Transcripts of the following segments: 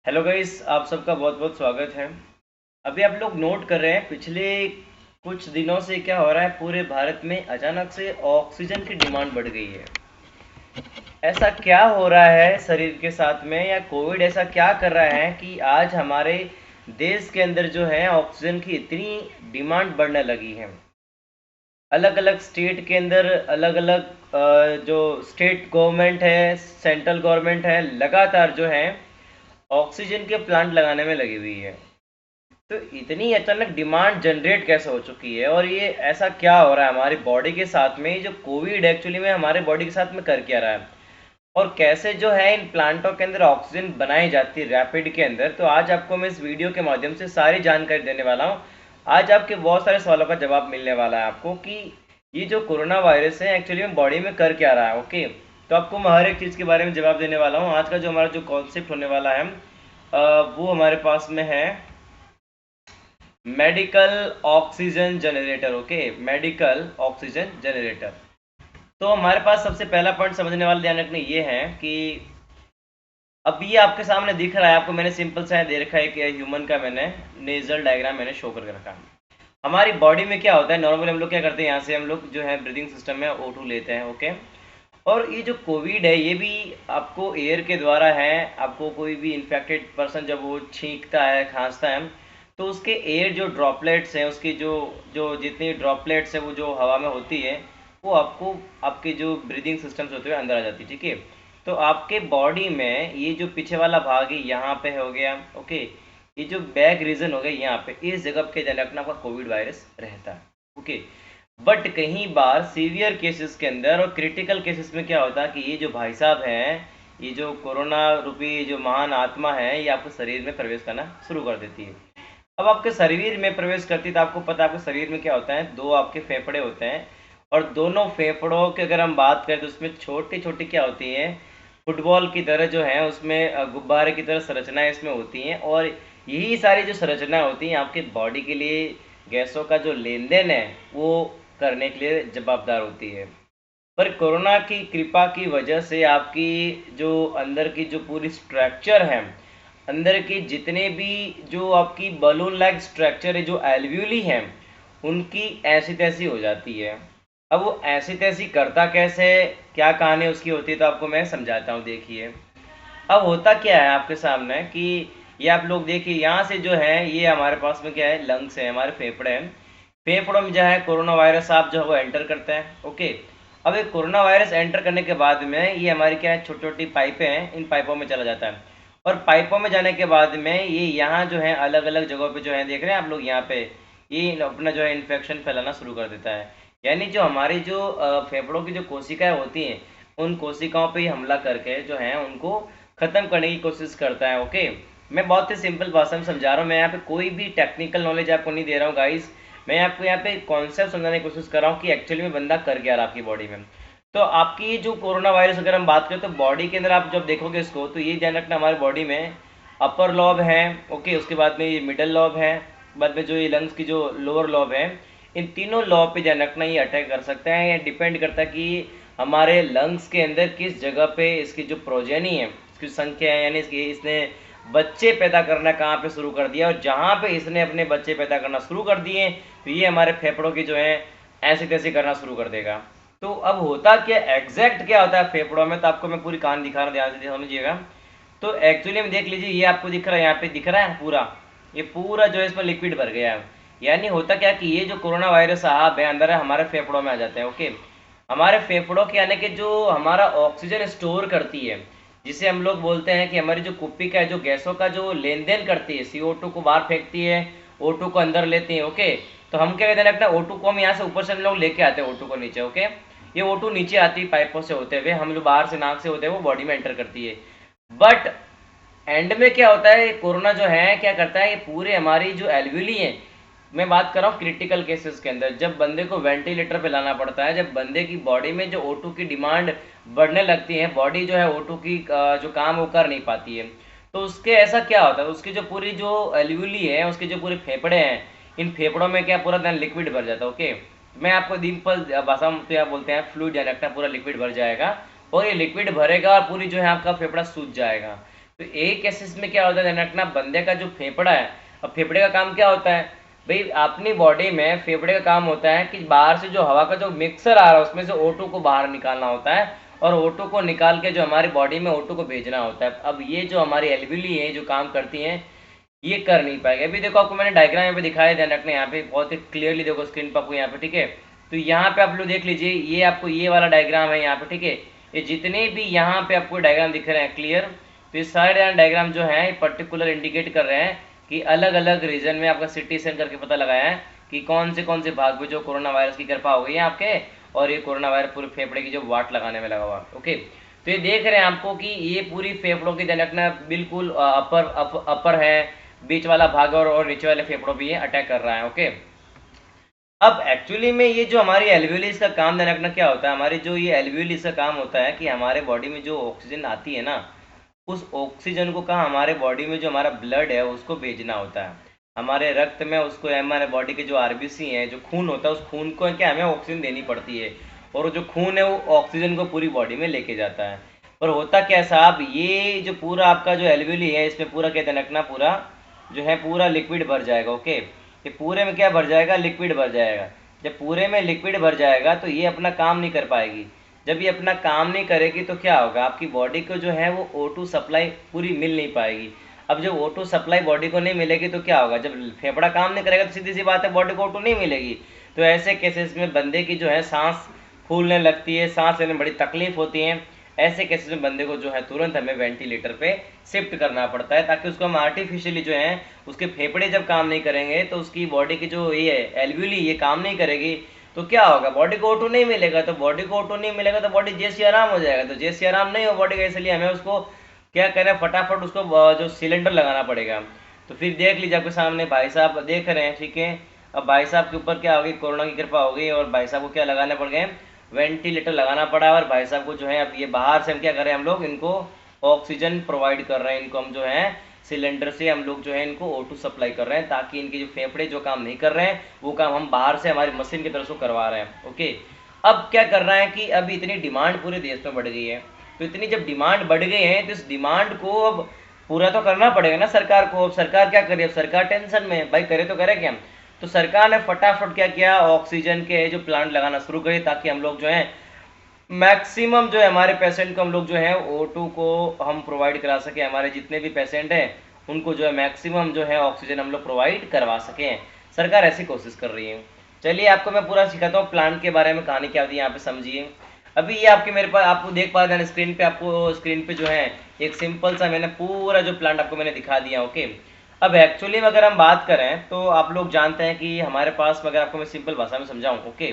Hello guys, आप सबका बहुत बहुत स्वागत है। अभी आप लोग नोट कर रहे हैं पिछले कुछ दिनों से क्या हो रहा है। पूरे भारत में अचानक से ऑक्सीजन की डिमांड बढ़ गई है। ऐसा क्या हो रहा है शरीर के साथ में, या कोविड ऐसा क्या कर रहा है कि आज हमारे देश के अंदर जो है ऑक्सीजन की इतनी डिमांड बढ़ने लगी है। अलग अलग स्टेट के अंदर अलग अलग जो स्टेट गवर्नमेंट है, सेंट्रल गवर्नमेंट है, लगातार जो है ऑक्सीजन के प्लांट लगाने में लगी हुई है। तो इतनी अचानक डिमांड जनरेट कैसे हो चुकी है, और ये ऐसा क्या हो रहा है हमारी बॉडी के साथ में। ये जो कोविड एक्चुअली में हमारे बॉडी के साथ में कर क्या रहा है, और कैसे जो है इन प्लांटों के अंदर ऑक्सीजन बनाई जाती है रैपिड के अंदर। तो आज आपको मैं इस वीडियो के माध्यम से सारी जानकारी देने वाला हूँ। आज आपके बहुत सारे सवालों का जवाब मिलने वाला है आपको कि ये जो कोरोना वायरस है एक्चुअली में बॉडी में कर क्या रहा है। ओके, तो आपको मैं हर एक चीज़ के बारे में जवाब देने वाला हूँ। आज का जो हमारा जो कॉन्सेप्ट होने वाला है वो हमारे पास में है medical oxygen generator. Okay, medical oxygen generator. तो हमारे पास सबसे पहला पॉइंट समझने वाला ध्यान रखने ये है कि अब ये आपके सामने दिख रहा है, आपको मैंने सिंपल सा दे रखा है कि ह्यूमन का मैंने नेजल डायग्राम मैंने शो करके रखा है। हमारी बॉडी में क्या होता है, नॉर्मली हम लोग क्या करते हैं, यहाँ से हम लोग जो है ब्रीदिंग सिस्टम में O2 लेते हैं। ओके, और ये जो कोविड है ये भी आपको एयर के द्वारा है। आपको कोई भी इन्फेक्टेड पर्सन जब वो छींकता है, खांसता है, तो उसके एयर जो ड्रॉपलेट्स हैं, उसकी जो जो जितनी ड्रॉपलेट्स है वो जो हवा में होती है, वो आपको आपके जो ब्रीदिंग सिस्टम से होते हुए अंदर आ जाती है। ठीक है, तो आपके बॉडी में ये जो पीछे वाला भाग है यहाँ पे हो गया। ओके, ये जो बैक रीजन हो गया यहाँ पे, इस जगह के जनक आपका कोविड वायरस रहता है। ओके, बट कहीं बार सीवियर केसेस के अंदर और क्रिटिकल केसेस में क्या होता है कि ये जो भाई साहब हैं, ये जो कोरोना रूपी जो महान आत्मा है, ये आपके शरीर में प्रवेश करना शुरू कर देती है। अब आपके शरीर में प्रवेश करती है तो आपको पता है आपके शरीर में क्या होता है, दो आपके फेफड़े होते हैं। और दोनों फेफड़ों की अगर हम बात करें तो उसमें छोटी छोटी क्या होती हैं, फुटबॉल की तरह जो है उसमें गुब्बारे की तरह संरचनाएं इसमें होती हैं। और यही सारी जो संरचनाएं होती हैं आपके बॉडी के लिए गैसों का जो लेन देन है वो करने के लिए जवाबदार होती है। पर कोरोना की कृपा की वजह से आपकी जो अंदर की जो पूरी स्ट्रक्चर है, अंदर के जितने भी जो आपकी बलून लाइक स्ट्रक्चर है, जो एल्व्यूली हैं, उनकी ऐसी तैसी हो जाती है। अब वो ऐसी तैसी करता कैसे, क्या कहानी उसकी होती है, तो आपको मैं समझाता हूँ। देखिए, अब होता क्या है आपके सामने कि ये आप लोग देखिए, यहाँ से जो है ये हमारे पास में क्या है, लंग्स है, हमारे फेफड़े हैं। फेफड़ों में जो है कोरोना वायरस आप जो है वो एंटर करता है। ओके, अब ये कोरोना वायरस एंटर करने के बाद में ये हमारी क्या है, छोटी छोटी पाइपें हैं, इन पाइपों में चला जाता है। और पाइपों में जाने के बाद में ये यहाँ जो है अलग अलग जगहों पे जो है, देख रहे हैं आप लोग यहाँ पे, ये अपना जो है इन्फेक्शन फैलाना शुरू कर देता है। यानी जो हमारी जो फेफड़ों की जो कोशिकाएं होती हैं, उन कोशिकाओं पे ही हमला करके जो है उनको खत्म करने की कोशिश करता है। ओके, मैं बहुत ही सिंपल भाषा में समझा रहा हूँ, मैं यहाँ पे कोई भी टेक्निकल नॉलेज आपको नहीं दे रहा हूँ गाइस। मैं आपको यहाँ पे कॉन्सेप्ट समझाने की कोशिश कर रहा हूँ कि एक्चुअली में बंदा कर क्या रहा है आपकी बॉडी में। तो आपकी ये जो कोरोना वायरस अगर हम बात करें तो बॉडी के अंदर आप जब देखोगे इसको, तो ये ध्यान रखना हमारी बॉडी में अपर लॉब है। ओके, उसके बाद में ये मिडल लॉब है, बाद में जो ये लंग्स की जो लोअर लॉब है, इन तीनों लॉब पे ध्यान रखना, ये अटैक कर सकता है। ये डिपेंड करता है कि हमारे लंग्स के अंदर किस जगह पे इसकी जो प्रोजेनी है, इसकी संख्या है, यानी इसकी इसने बच्चे पैदा करना कहाँ पे शुरू कर दिया, और जहाँ पे इसने अपने बच्चे पैदा करना शुरू कर दिए तो ये हमारे फेफड़ों की जो है ऐसी तैसी करना शुरू कर देगा। तो अब होता क्या, एग्जैक्ट क्या होता है फेफड़ों में, तो आपको मैं पूरी कहानी दिखा रहा हूँ, ध्यान से समझिएगा। तो एक्चुअली में देख लीजिए, ये आपको दिख रहा है, यहाँ पे दिख रहा है पूरा, ये पूरा जो है इसमें लिक्विड भर गया है। यानी होता क्या कि ये जो कोरोना वायरस साहब है अंदर है, हमारे फेफड़ों में आ जाते हैं। ओके, हमारे फेफड़ों के आने के जो हमारा ऑक्सीजन स्टोर करती है, जिसे हम लोग बोलते हैं कि हमारी जो कुप्पी का है, जो गैसों का जो लेन देन करती है, CO2 को बाहर फेंकती है, O2 को अंदर लेती है। ओके, तो हम क्या कहते हैं, अपना O2 को हम यहाँ से ऊपर से हम लोग लेके आते हैं O2 को नीचे। ओके, ये O2 नीचे आती है पाइपों से होते हुए, हम जो बाहर से नाक से होते हैं वो बॉडी में एंटर करती है। बट एंड में क्या होता है, कोरोना जो है क्या करता है, ये पूरे हमारी जो एल्विली है, मैं बात कर रहा हूँ क्रिटिकल केसेस के अंदर, जब बंदे को वेंटिलेटर पे लाना पड़ता है, जब बंदे की बॉडी में जो O2 की डिमांड बढ़ने लगती है, बॉडी जो है O2 की जो काम वो कर नहीं पाती है, तो उसके ऐसा क्या होता है, उसकी जो पूरी जो एल्विली है, उसके जो पूरे फेफड़े हैं, इन फेफड़ों में क्या पूरा लिक्विड भर जाता है। ओके, मैं आपको सिंपल भाषा में तो बोलते हैं फ्लूइड, यानी पूरा लिक्विड भर जाएगा, और ये लिक्विड भरेगा और पूरी जो है आपका फेफड़ा सूज जाएगा। तो एक केसेस में क्या होता है, ध्यान रखना, बंदे का जो फेफड़ा है, अब फेफड़े का काम क्या होता है भाई, अपनी बॉडी में फेफड़े का काम होता है कि बाहर से जो हवा का जो मिक्सर आ रहा है उसमें से O2 को बाहर निकालना होता है, और O2 को निकाल के जो हमारी बॉडी में O2 को भेजना होता है। अब ये जो हमारी एल्वियोली है जो काम करती हैं, ये कर नहीं पाएगा। अभी देखो आपको मैंने डायग्राम यहाँ पे दिखाया, ध्यान रखना यहाँ पे बहुत ही क्लियरली देखो स्क्रीन पर आपको यहाँ पे, ठीक है। तो यहाँ पे आप लोग देख लीजिए, ये आपको ये वाला डायग्राम है यहाँ पे, ठीक है। ये जितने भी यहाँ पे आपको डायग्राम दिख रहे हैं क्लियर, तो ये सारे डायग्राम जो है पर्टिकुलर इंडिकेट कर रहे हैं कि अलग अलग रीजन में आपका सिटी सेल करके पता लगाया है कि कौन से भाग में जो कोरोना वायरस की कृपा हो गई है आपके, और ये कोरोना वायरस पूरे फेफड़े की जो वाट लगाने में लगा हुआ। ओके, तो ये देख रहे हैं आपको कि ये पूरी फेफड़ों की, ध्यान रखना, बिल्कुल अपर है, बीच वाला भाग और नीचे वाले फेफड़ों भी ये अटैक कर रहा है। ओके, अब एक्चुअली में ये जो हमारी एल्वियोलिस का काम, ध्यान रखना क्या होता है, हमारी जो ये एल्वियोलिस का काम होता है कि हमारे बॉडी में जो ऑक्सीजन आती है ना, उस ऑक्सीजन को कहाँ हमारे बॉडी में जो हमारा ब्लड है उसको भेजना होता है, हमारे रक्त में उसको, हमारे बॉडी के जो आरबीसी हैं, जो खून होता है, उस खून को क्या हमें ऑक्सीजन देनी पड़ती है, और जो खून है वो ऑक्सीजन को पूरी बॉडी में लेके जाता है। पर होता क्या है साहब, ये जो पूरा आपका जो एल्वियोली है इसमें पूरा क्या ध्यान रखना, पूरा जो है पूरा लिक्विड भर जाएगा। ओके, ये पूरे में क्या भर जाएगा, लिक्विड भर जाएगा। जब पूरे में लिक्विड भर जाएगा तो ये अपना काम नहीं कर पाएगी। जब ये अपना काम नहीं करेगी तो क्या होगा, आपकी बॉडी को जो है वो O2 सप्लाई पूरी मिल नहीं पाएगी। अब जब O2 सप्लाई बॉडी को नहीं मिलेगी तो क्या होगा, जब फेफड़ा काम नहीं करेगा तो सीधी सी बात है बॉडी को O2 नहीं मिलेगी। तो ऐसे केसेस में बंदे की जो है सांस फूलने लगती है, सांस लेने में बड़ी तकलीफ होती है। ऐसे केसेस में बंदे को जो है तुरंत हमें वेंटिलेटर पे शिफ्ट करना पड़ता है, ताकि उसको हम आर्टिफिशियली जो है, उसके फेफड़े जब काम नहीं करेंगे तो उसकी बॉडी की जो ये एल्वियोली ये काम नहीं करेगी, तो क्या होगा, बॉडी को O2 नहीं मिलेगा। तो बॉडी को O2 नहीं मिलेगा तो बॉडी जैसे आराम हो जाएगा, तो जैसे आराम नहीं हो बॉडी का, इसलिए हमें उसको क्या करें, फटाफट उसको जो सिलेंडर लगाना पड़ेगा। तो फिर देख लीजिए आपके सामने भाई साहब देख रहे हैं, ठीक है। अब भाई साहब के ऊपर क्या हो गई, कोरोना की कृपा हो गई, और भाई साहब को क्या लगाने पड़ गए, वेंटिलेटर लगाना पड़ा। और भाई साहब को जो है अब ये बाहर से हम क्या कर रहे हैं, हम लोग इनको ऑक्सीजन प्रोवाइड कर रहे हैं, इनको हम जो है सिलेंडर से हम लोग जो है इनको O2 सप्लाई कर रहे हैं, ताकि इनके जो फेफड़े जो काम नहीं कर रहे हैं वो काम हम बाहर से हमारी मशीन की तरफ से करवा रहे हैं। ओके, अब क्या कर रहा है कि अब इतनी डिमांड पूरे देश में बढ़ गई है, तो इतनी जब डिमांड बढ़ गई है तो इस डिमांड को अब पूरा तो करना पड़ेगा ना सरकार को। अब सरकार क्या करे, अब सरकार टेंशन में है, भाई करे तो करे क्या। तो सरकार ने फटाफट क्या किया, ऑक्सीजन के जो प्लांट लगाना शुरू करे, ताकि हम लोग जो है मैक्सिमम जो है हमारे पेशेंट को हम लोग जो है O2 को हम प्रोवाइड करा सके, हमारे जितने भी पेशेंट हैं उनको जो है मैक्सिमम जो है ऑक्सीजन हम लोग प्रोवाइड करवा सकें। सरकार ऐसी कोशिश कर रही है। चलिए आपको मैं पूरा सिखाता हूँ प्लांट के बारे में, कहानी क्या होती है यहाँ पे समझिए। अभी ये आपके मेरे पास आपको देख पा रहे हैं स्क्रीन पे, आपको स्क्रीन पे जो है एक सिंपल सा मैंने पूरा जो प्लांट आपको मैंने दिखा दिया। ओके, अब एक्चुअली में अगर हम बात करें तो आप लोग जानते हैं कि हमारे पास में, अगर आपको मैं सिंपल भाषा में समझाऊं, ओके,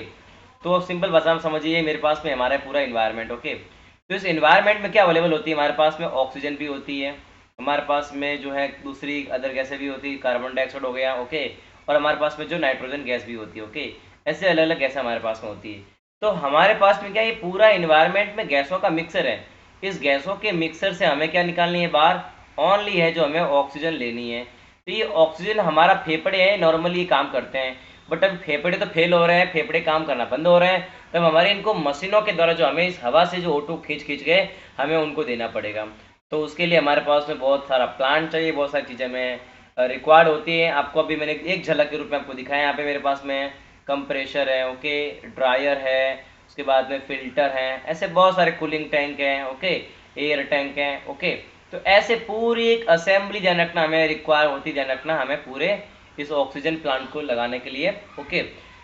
तो सिंपल भाषा में समझिए, मेरे पास में हमारा पूरा इन्वायरमेंट। ओके, तो इस इन्वायरमेंट में क्या अवेलेबल होती है, हमारे पास में ऑक्सीजन भी होती है, हमारे पास में जो है दूसरी अदर गैसें भी होती है, कार्बन डाइऑक्साइड हो गया, ओके, और हमारे पास में जो नाइट्रोजन गैस भी होती है। ओके, ऐसे अलग अलग गैसें हमारे पास में होती है। तो हमारे पास में क्या, ये पूरा इन्वायरमेंट में गैसों का मिक्सर है। इस गैसों के मिक्सर से हमें क्या निकालनी है बाहर, ओनली है जो हमें ऑक्सीजन लेनी है। तो ये ऑक्सीजन हमारा फेफड़े हैं, नॉर्मली काम करते हैं, बट अब फेफड़े तो फेल हो रहे हैं, फेफड़े काम करना बंद हो रहे हैं, तब हमारे इनको मशीनों के द्वारा जो हमें इस हवा से जो O2 खींच खींच के हमें उनको देना पड़ेगा। तो उसके लिए हमारे पास में बहुत सारा प्लांट चाहिए, बहुत सारी चीज़ें हमें रिक्वायर्ड होती है। आपको अभी मैंने एक झलक के रूप में आपको दिखाया, यहाँ पे मेरे पास में कंप्रेशर है, ओके, ड्रायर है, उसके बाद में फिल्टर है, ऐसे बहुत सारे कूलिंग टैंक हैं, ओके, एयर टैंक हैं। ओके, तो ऐसे पूरी एक असेंबली ध्यान रखना हमें रिक्वायर होती, ध्यान रखना हमें पूरे इस ऑक्सीजन प्लांट को लगाने के लिए। ओके,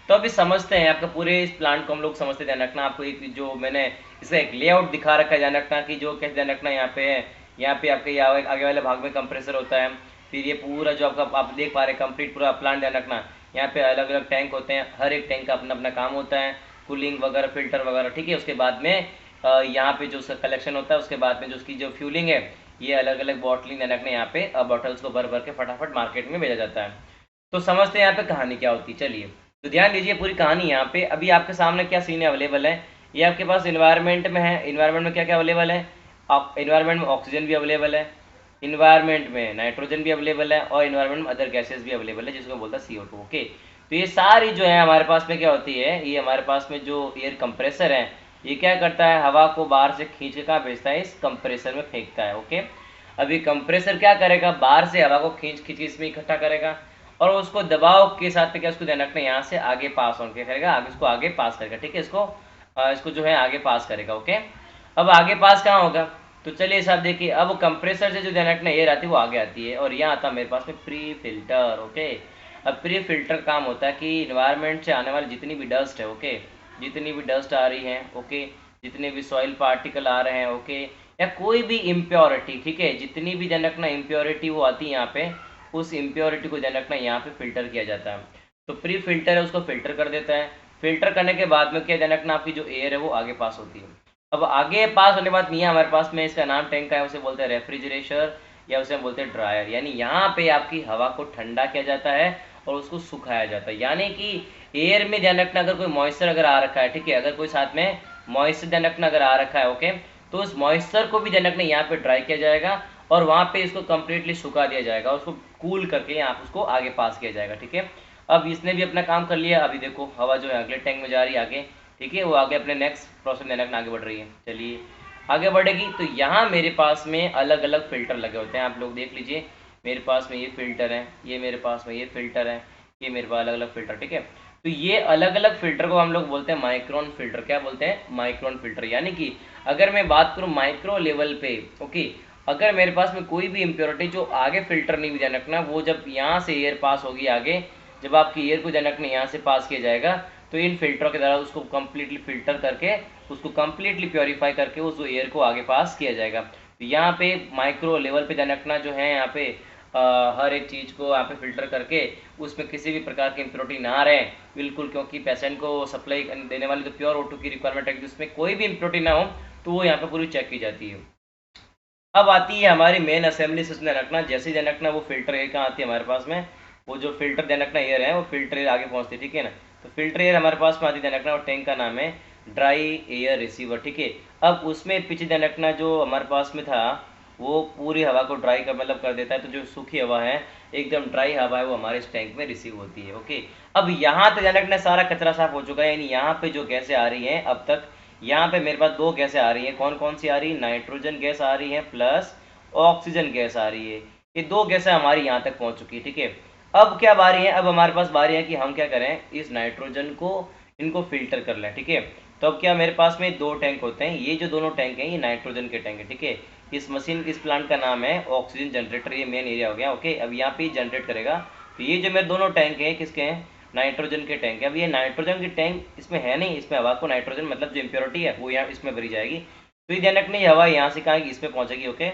तो अभी समझते हैं आपका पूरे इस प्लांट को हम लोग समझते, ध्यान रखना आपको एक जो मैंने इसका एक लेआउट दिखा रखा है, ध्यान रखना कि जो कैसे, ध्यान रखना यहाँ पे है, यहाँ पे आपके ये आगे वाले भाग में कंप्रेसर होता है, फिर ये पूरा जो आपका आप देख पा रहे हैं कंप्लीट पूरा प्लांट, ध्यान रखना यहाँ पे अलग अलग टैंक होते हैं, हर एक टैंक का अपना अपना काम होता है, कूलिंग वगैरह, फिल्टर वगैरह, ठीक है। उसके बाद में यहाँ पे जो उसका कलेक्शन होता है, उसके बाद में जो उसकी जो फ्यूलिंग है, ये अलग अलग बॉटलिंग ध्यान रखना, यहाँ पे बॉटल्स को भर भर के फटाफट मार्केट में भेजा जाता है। तो समझते हैं यहाँ पे कहानी क्या होती है। चलिए तो ध्यान दीजिए पूरी कहानी यहाँ पे, अभी आपके सामने क्या सीन अवेलेबल है, ये आपके पास इन्वायरमेंट में है। इन्वायरमेंट में क्या क्या अवेलेबल है, आप इन्वायरमेंट में ऑक्सीजन भी अवेलेबल है, इन्वायरमेंट में नाइट्रोजन भी अवेलेबल है, और इन्वायरमेंट में अदर गैसेस भी अवेलेबल है, जिसको बोलता है CO2। ओके, तो ये सारी जो है हमारे पास में क्या होती है, ये हमारे पास में जो एयर कंप्रेसर है, ये क्या करता है, हवा को बाहर से खींच के कहाँ भेजता है, इस कंप्रेसर में फेंकता है। ओके, अभी कंप्रेसर क्या करेगा, बाहर से हवा को खींच खींच इसमें इकट्ठा करेगा और उसको दबाव के साथ में क्या उसको ध्यान रखना यहाँ से आगे पास ऑन क्या करेगा, आगे इसको आगे पास करेगा, ठीक है, इसको जो है आगे पास करेगा। ओके, अब आगे पास कहाँ होगा, तो चलिए साहब देखिए, अब कंप्रेसर से जो ध्यान रखना एयर आती है वो आगे आती है और यहाँ आता है मेरे पास में प्री फिल्टर। ओके, अब प्री फिल्टर काम होता है कि इन्वायरमेंट से आने वाली जितनी भी डस्ट है, ओके, जितनी भी डस्ट आ रही है, ओके, जितने भी सॉइल पार्टिकल आ रहे हैं, ओके, या कोई भी इम्प्योरिटी, ठीक है, जितनी भी ध्यान रखना इम्प्योरिटी वो आती है यहाँ पे, उस इम्प्योरिटी को ध्यान रखना यहाँ पे फिल्टर किया जाता है। तो प्री फिल्टर है उसको फिल्टर कर देता है। फिल्टर करने के बाद में क्या ध्यान रखना, आपकी जो एयर है वो आगे पास होती है। अब आगे पास होने के बाद नहीं है हमारे पास में, इसका नाम टैंक का है, उसे बोलते हैं रेफ्रिजरेटर या उसे हम बोलते हैं ड्रायर। यानी यहाँ पे आपकी हवा को ठंडा किया जाता है और उसको सुखाया जाता है। यानी कि एयर में ध्यान रखना अगर कोई मॉइस्चर अगर आ रखा है, ठीक है, अगर कोई साथ में मॉइस्चर ध्यान रखना अगर आ रखा है, ओके, तो उस मॉइस्चर को भी ध्यान रखना यहाँ पे ड्राई किया जाएगा और वहाँ पे इसको कंप्लीटली सुखा दिया जाएगा, उसको कूल करके यहाँ उसको आगे पास किया जाएगा। ठीक है, अब इसने भी अपना काम कर लिया। अभी देखो हवा जो है अगले टैंक में जा रही है आगे, ठीक है, वो आगे अपने नेक्स्ट प्रोसेस ध्यान रखना आगे बढ़ रही है। चलिए आगे बढ़ेगी तो यहाँ मेरे पास में अलग अलग फिल्टर लगे होते हैं, आप लोग देख लीजिए, मेरे पास में ये फिल्टर है, ये मेरे पास में ये फिल्टर है, ये मेरे पास अलग अलग फिल्टर, ठीक है। तो ये अलग अलग फिल्टर को हम लोग बोलते हैं माइक्रोन फिल्टर। क्या बोलते हैं, माइक्रोन फिल्टर। यानी कि अगर मैं बात करूँ माइक्रो लेवल पे, ओके, अगर मेरे पास में कोई भी इम्प्योरिटी जो आगे फिल्टर नहीं भी ध्यान रखना, वो जब यहाँ से एयर पास होगी आगे, जब आपकी एयर को ध्यान रखना यहाँ से पास किया जाएगा, तो इन फिल्टरों के द्वारा उसको कंप्लीटली फिल्टर करके उसको कंप्लीटली प्योरीफाई करके उस एयर को आगे पास किया जाएगा। तो यहाँ पे माइक्रो लेवल पे ध्यान रखना जो है, यहाँ पे हर एक चीज़ को यहाँ पे फिल्टर करके उसमें किसी भी प्रकार की इम्प्योरिटी ना रहे बिल्कुल, क्योंकि पेशेंट को सप्लाई देने वाली तो प्योर O2 की रिक्वायरमेंट है कि उसमें कोई भी इम्प्योरिटी ना हो, तो वो यहाँ पे पूरी चेक की जाती है। अब आती है हमारी मेन असेंबली सिस्टम ध्यान रखना। जैसे ध्यान रखना वो फिल्टर एयर कहाँ आती है हमारे पास में, वो जो फिल्टर ध्यान रखना एयर है वो फिल्टर एयर आगे पहुँचती है, ठीक है ना। तो फिल्टर एयर हमारे पास में आती है ध्यान रखना, और टैंक का नाम है ड्राई एयर रिसीवर, ठीक है। अब उसमें पीछे ध्यान रखना जो हमारे पास में था वो पूरी हवा को ड्राई कर मतलब कर देता है, तो जो सूखी हवा है एकदम ड्राई हवा है वो हमारे इस टैंक में रिसीव होती है। ओके, अब यहाँ तक ध्यान रखना सारा कचरा साफ हो चुका है, यानी यहाँ पे जो गैसें आ रही हैं अब तक, यहाँ पे मेरे पास दो गैसें आ रही हैं। कौन कौन सी आ रही है, नाइट्रोजन गैस आ रही है प्लस ऑक्सीजन गैस आ रही है। ये दो गैसें हमारी यहाँ तक पहुँच चुकी है, ठीक है। अब क्या बारी है, अब हमारे पास बारी है कि हम क्या करें, इस नाइट्रोजन को इनको फिल्टर कर लें, ठीक है। तो अब क्या मेरे पास में दो टैंक होते हैं, ये जो दोनों टैंक हैं ये नाइट्रोजन के टैंक है, ठीक है। इस मशीन इस प्लांट का नाम है ऑक्सीजन जनरेटर, ये मेन एरिया हो गया। ओके, अब यहाँ पे जनरेट करेगा। तो ये जो मेरे दोनों टैंक हैं किसके हैं, नाइट्रोजन के टैंक है। अब ये नाइट्रोजन के टैंक इसमें है नहीं, इसमें हवा को नाइट्रोजन मतलब जो इम्प्योरिटी है वो यहाँ इसमें भरी जाएगी। तो ये ध्यान रखना, ये हवा यहाँ से कहाँ इसमें पहुँचेगी, ओके,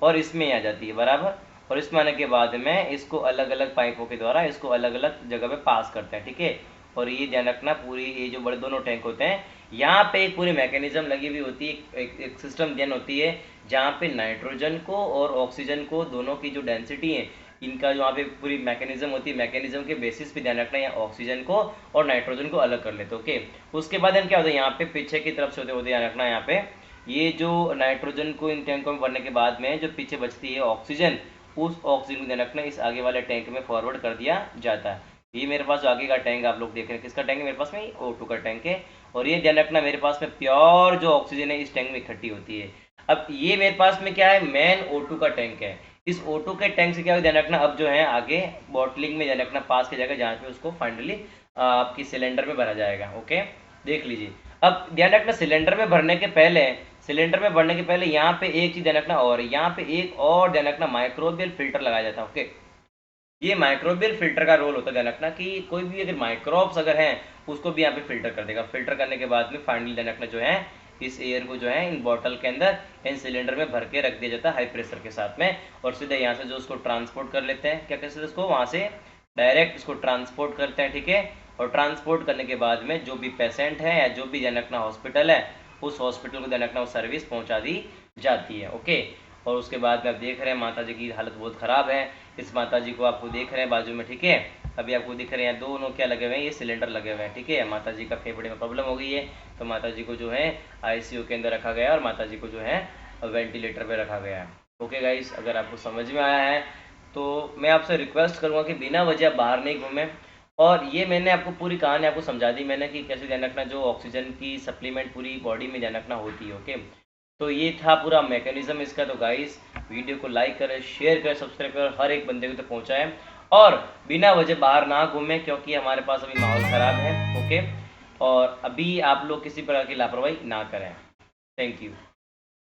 और इसमें आ जाती है बराबर। और इसमें आने के बाद में इसको अलग अलग पाइपों के द्वारा इसको अलग अलग जगह पे पास करते हैं, ठीक है। और ये ध्यान रखना पूरी ये जो बड़े दोनों टैंक होते हैं यहाँ पे एक पूरी मैकेनिज्म लगी हुई होती है, एक सिस्टम ध्यान होती है जहाँ पे नाइट्रोजन को और ऑक्सीजन को दोनों की जो डेंसिटी है इनका जो यहाँ पे पूरी मैकेनिज्म होती है, मैकेनिज्म के बेसिस पे ध्यान रखना है ऑक्सीजन को और नाइट्रोजन को अलग कर लेते, ओके। उसके बाद क्या होता है, यहाँ पे पीछे की तरफ से होते ध्यान रखना, यहाँ पे ये जो नाइट्रोजन को इन टैंकों में भरने के बाद में जो पीछे बचती है ऑक्सीजन, उस ऑक्सीजन को ध्यान रखना इस आगे वाले टैंक में फॉरवर्ड कर दिया जाता है। ये मेरे पास आगे का टैंक आप लोग देख रहे हैं, किसका टैंक है मेरे पास में, O2 का टैंक है। और ये ध्यान रखना मेरे पास में प्योर जो ऑक्सीजन है इस टैंक में इकट्ठी होती है। अब ये मेरे पास में क्या है, मेन O2 का टैंक है। इस O2 के टैंक से क्या ध्यान रखना, अब जो है आगे बॉटलिंग में ध्यान रखना पास किया जाएगा, जहाँ पे उसको फाइनली आपकी सिलेंडर में भरा जाएगा। ओके, देख लीजिए। अब ध्यान रखना सिलेंडर में भरने के पहले यहाँ पे एक चीज ध्यान रखना, और यहाँ पे एक और ध्यान रखना माइक्रोबियल फिल्टर लगाया जाता है। ओके, ये माइक्रोबियल फिल्टर का रोल होता है ध्यान रखना कि कोई भी अगर माइक्रोब्स अगर हैं उसको भी यहाँ पे फिल्टर कर देगा। फिल्टर करने के बाद में फाइनली ध्यान रखना जो है इस एयर को जो है इन बॉटल के अंदर इन सिलेंडर में भर के रख दिया जाता है हाई प्रेशर के साथ में, और सीधे यहाँ से जो उसको ट्रांसपोर्ट कर लेते हैं, क्या कहते हैं उसको, वहाँ से डायरेक्ट इसको ट्रांसपोर्ट करते हैं, ठीक है। और ट्रांसपोर्ट करने के बाद में जो भी पेशेंट है या जो भी ध्यान रखना हॉस्पिटल है उस हॉस्पिटल को ध्यान रखना वो सर्विस पहुँचा दी जाती है। ओके, और उसके बाद में आप देख रहे हैं माता जी की हालत बहुत ख़राब है। इस माता जी को आपको देख रहे हैं बाजू में, ठीक है। अभी आपको दिख रहे हैं दोनों क्या लगे हुए हैं, ये सिलेंडर लगे हुए हैं, ठीक है। माता जी का फेफड़े में प्रॉब्लम हो गई है, तो माता जी को जो है ICU के अंदर रखा गया और माता जी को जो है वेंटिलेटर पे रखा गया है। ओके गाइस, अगर आपको समझ में आया है तो मैं आपसे रिक्वेस्ट करूँगा कि बिना वजह बाहर नहीं घूमें। और ये मैंने आपको पूरी कहानी आपको समझा दी मैंने कि कैसे ध्यान रखना जो ऑक्सीजन की सप्लीमेंट पूरी बॉडी में ध्यान रखना होती है। ओके, तो ये था पूरा मैकेनिज्म इसका। तो गाइस वीडियो को लाइक करें, शेयर करें, सब्सक्राइब करें, हर एक बंदे को तो पहुंचाएं और बिना वजह बाहर ना घूमें, क्योंकि हमारे पास अभी माहौल ख़राब है। ओके, और अभी आप लोग किसी प्रकार की लापरवाही ना करें। Thank you.